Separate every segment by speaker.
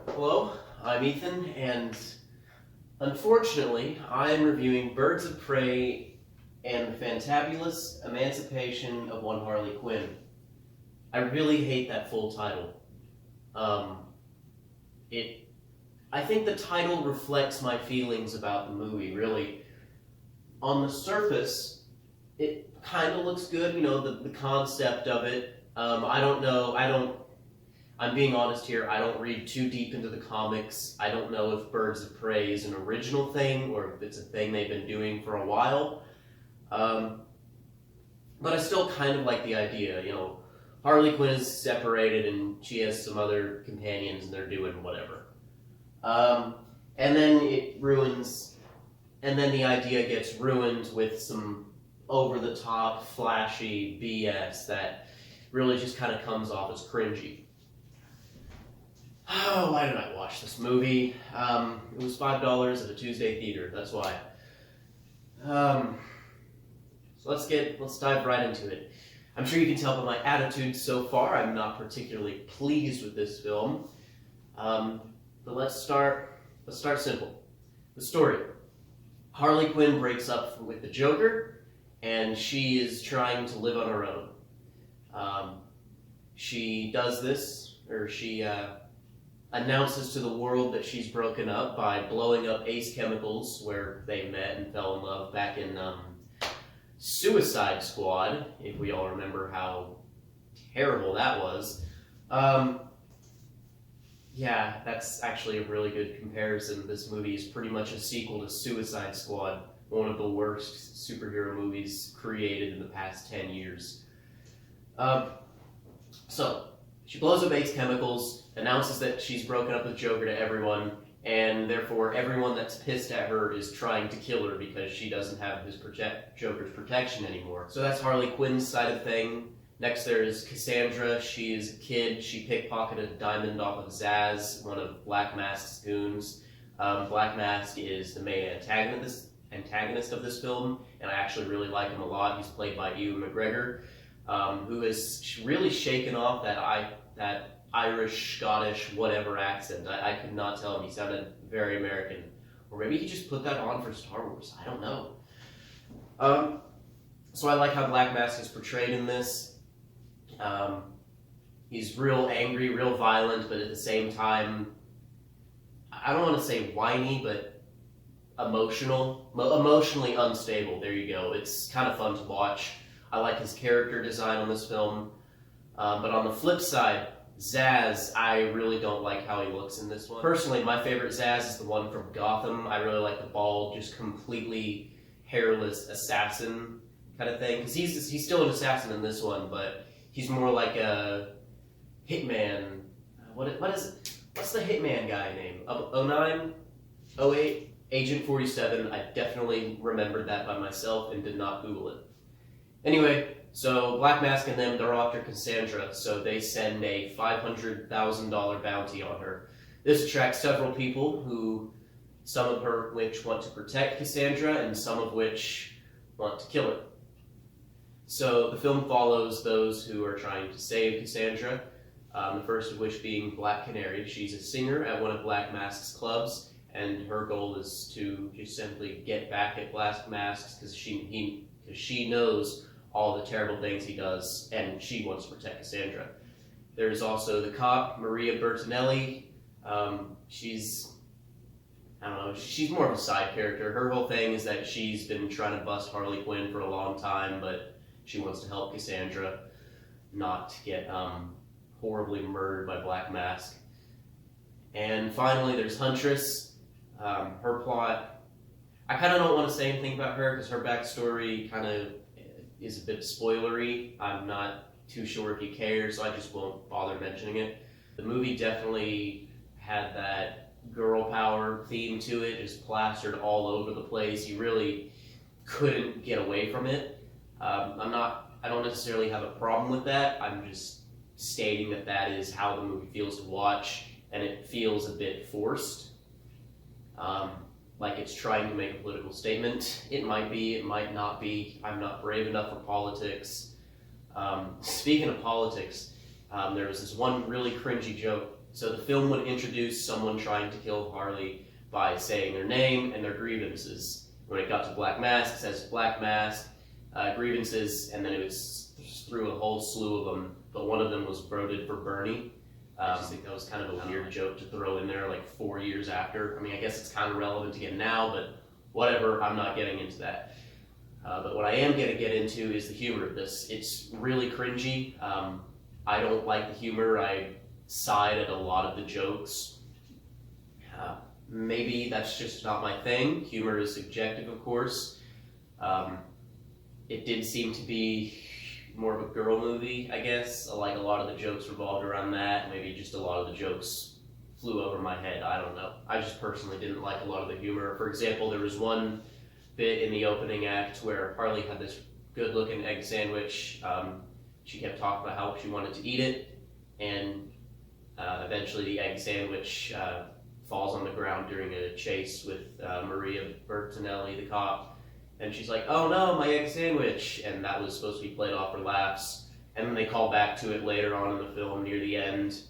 Speaker 1: Hello, I'm Ethan, and unfortunately, I am reviewing Birds of Prey and the Fantabulous Emancipation of One Harley Quinn. I really hate that full title. Um, it, I think the title reflects my feelings about the movie, really. On the surface, it kind of looks good, the concept of it. I don't know, I'm being honest here, I don't read too deep into the comics. I don't know if Birds of Prey is an original thing or if it's a thing they've been doing for a while. But I still kind of like the idea, Harley Quinn is separated and she has some other companions and they're doing whatever. And then the idea gets ruined with some over-the-top, flashy BS that really just kind of comes off as cringy. Oh, why did I watch this movie? It was $5 at a Tuesday theater. That's why. So let's dive right into it. I'm sure you can tell by my attitude so far. I'm not particularly pleased with this film. But let's start simple. The story: Harley Quinn breaks up with the Joker, and she is trying to live on her own. She does this, or she announces to the world that she's broken up by blowing up Ace Chemicals, where they met and fell in love back in Suicide Squad, if we all remember how terrible that was. Yeah, that's actually a really good comparison. This movie is pretty much a sequel to Suicide Squad, one of the worst superhero movies created in the past 10 years. So, she blows up Ace Chemicals, announces that she's broken up with Joker to everyone, and therefore everyone that's pissed at her is trying to kill her because she doesn't have Joker's protection anymore. So that's Harley Quinn's side of thing. Next there is Cassandra. She is a kid. She pickpocketed a diamond off of Zaz, one of Black Mask's goons. Black Mask is the main antagonist of this film, and I actually really like him a lot. He's played by Ewan McGregor, who has really shaken off that Irish, Scottish, whatever accent. I could not tell him. He sounded very American. Or maybe he just put that on for Star Wars. I don't know. So I like how Black Mask is portrayed in this. He's real angry, real violent, but at the same time, I don't want to say whiny, but emotionally unstable. There you go. It's kind of fun to watch. I like his character design on this film. But on the flip side, Zaz, I really don't like how he looks in this one. Personally, my favorite Zaz is the one from Gotham. I really like the bald, just completely hairless assassin kind of thing. Because he's still an assassin in this one, but he's more like a hitman. What is it? What's the hitman guy name? 09? 08? Agent 47. I definitely remembered that by myself and did not Google it. Anyway, so Black Mask and them, they're after Cassandra, so they send a $500,000 bounty on her. This attracts several people, some of which want to protect Cassandra and some of which want to kill her. So the film follows those who are trying to save Cassandra, the first of which being Black Canary. She's a singer at one of Black Mask's clubs, and her goal is to just simply get back at Black Mask because she knows all the terrible things he does, and she wants to protect Cassandra. There's also the cop, Maria Bertinelli. She's more of a side character. Her whole thing is that she's been trying to bust Harley Quinn for a long time, but she wants to help Cassandra not get horribly murdered by Black Mask. And finally, there's Huntress. Her plot, I kind of don't want to say anything about her because her backstory kind of is a bit spoilery. I'm not too sure if you care, so I just won't bother mentioning it. The movie definitely had that girl power theme to it, just plastered all over the place. You really couldn't get away from it. I don't necessarily have a problem with that. I'm just stating that is how the movie feels to watch, and it feels a bit forced. Like it's trying to make a political statement. It might be, it might not be. I'm not brave enough for politics. Speaking of politics, there was this one really cringy joke So the film would introduce someone trying to kill Harley by saying their name and their grievances. When it got to Black Mask, it says Black Mask, grievances, and then it was through a whole slew of them, but one of them was voted for Bernie. I just think that was kind of a weird joke to throw in there like 4 years after. I mean, I guess it's kind of relevant again now, but whatever, I'm not getting into that. But what I am going to get into is the humor of this. It's really cringy. I don't like the humor. I sighed at a lot of the jokes. Maybe that's just not my thing. Humor is subjective, of course. It did seem to be more of a girl movie, I guess. Like a lot of the jokes revolved around that. Maybe just a lot of the jokes flew over my head. I don't know. I just personally didn't like a lot of the humor. For example, there was one bit in the opening act where Harley had this good-looking egg sandwich. She kept talking about how she wanted to eat it, and eventually the egg sandwich falls on the ground during a chase with Maria Bertinelli, the cop. And she's like, "Oh no, my egg sandwich!" And that was supposed to be played off for laughs. And then they call back to it later on in the film near the end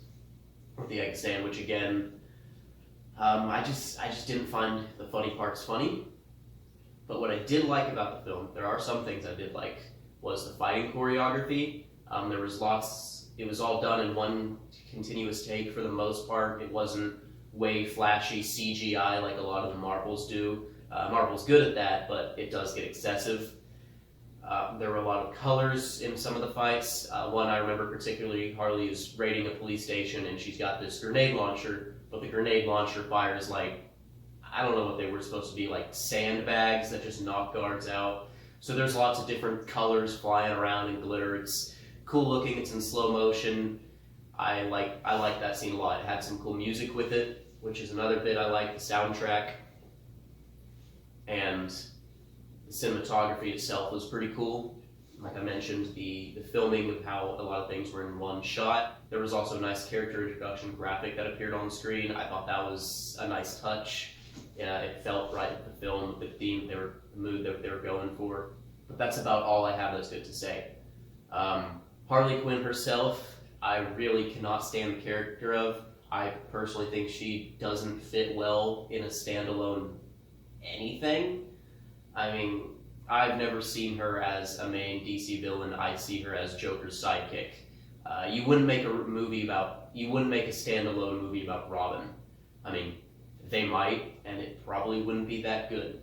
Speaker 1: with the egg sandwich again. I just didn't find the funny parts funny. But what I did like about the film, there are some things I did like, was the fighting choreography. There was lots, it was all done in one continuous take for the most part. It wasn't way flashy CGI like a lot of the Marvels do. Marvel's good at that, but it does get excessive. There were a lot of colors in some of the fights. One I remember particularly, Harley is raiding a police station and she's got this grenade launcher, but the grenade launcher fires like, I don't know what they were supposed to be, like sandbags that just knock guards out. So there's lots of different colors flying around and glitter. It's cool looking, it's in slow motion. I like that scene a lot. It had some cool music with it, which is another bit I like, the soundtrack. And the cinematography itself was pretty cool. Like I mentioned, the filming of how a lot of things were in one shot. There was also a nice character introduction graphic that appeared on the screen. I thought that was a nice touch. Yeah, it felt right with the film, with the theme, the mood that they were going for. But that's about all I have that's good to say. Harley Quinn herself, I really cannot stand the character of. I personally think she doesn't fit well in a standalone anything. I mean, I've never seen her as a main DC villain. I see her as Joker's sidekick. You wouldn't make a standalone movie about Robin. I mean, they might, and it probably wouldn't be that good.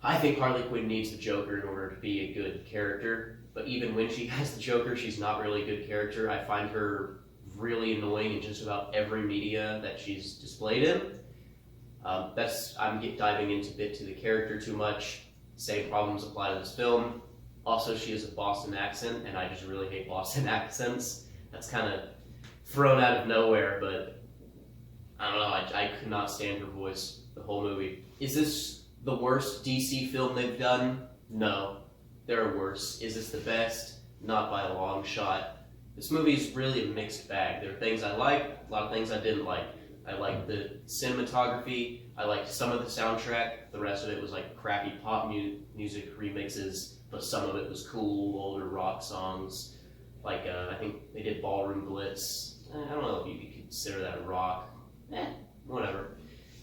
Speaker 1: I think Harley Quinn needs the Joker in order to be a good character, but even when she has the Joker, she's not really a good character. I find her really annoying in just about every media that she's displayed in. I'm diving into the character too much. Same problems apply to this film. Also, she has a Boston accent, and I just really hate Boston accents. That's kind of thrown out of nowhere, but I don't know, I could not stand her voice the whole movie. Is this the worst DC film they've done? No. There are worse. Is this the best? Not by a long shot. This movie is really a mixed bag. There are things I like, a lot of things I didn't like. I liked the cinematography, I liked some of the soundtrack, the rest of it was like crappy pop music remixes, but some of it was cool, older rock songs. Like, I think they did Ballroom Blitz. I don't know if you could consider that rock. Whatever.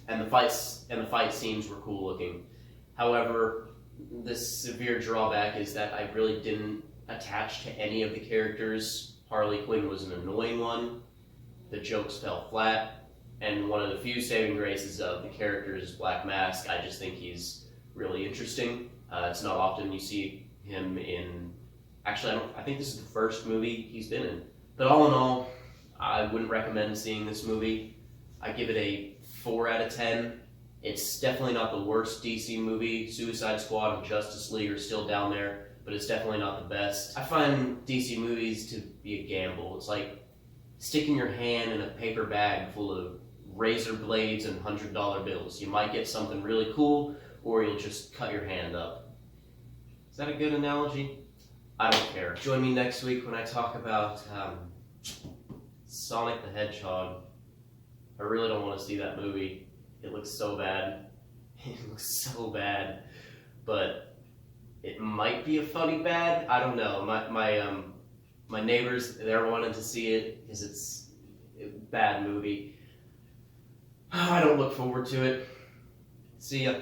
Speaker 1: And the fight scenes were cool looking. However, the severe drawback is that I really didn't attach to any of the characters. Harley Quinn was an annoying one. The jokes fell flat. And one of the few saving graces of the character is Black Mask. I just think he's really interesting. It's not often you see him in... Actually, I think this is the first movie he's been in. But all in all, I wouldn't recommend seeing this movie. I give it a 4 out of 10. It's definitely not the worst DC movie. Suicide Squad and Justice League are still down there, but it's definitely not the best. I find DC movies to be a gamble. It's like sticking your hand in a paper bag full of razor blades and $100 bills. You might get something really cool, or you'll just cut your hand up. Is that a good analogy? I don't care. Join me next week when I talk about Sonic the Hedgehog. I really don't want to see that movie. It looks so bad. It looks so bad. But it might be a funny bad. I don't know. My neighbors, they're wanting to see it because bad movie. I don't look forward to it. See ya.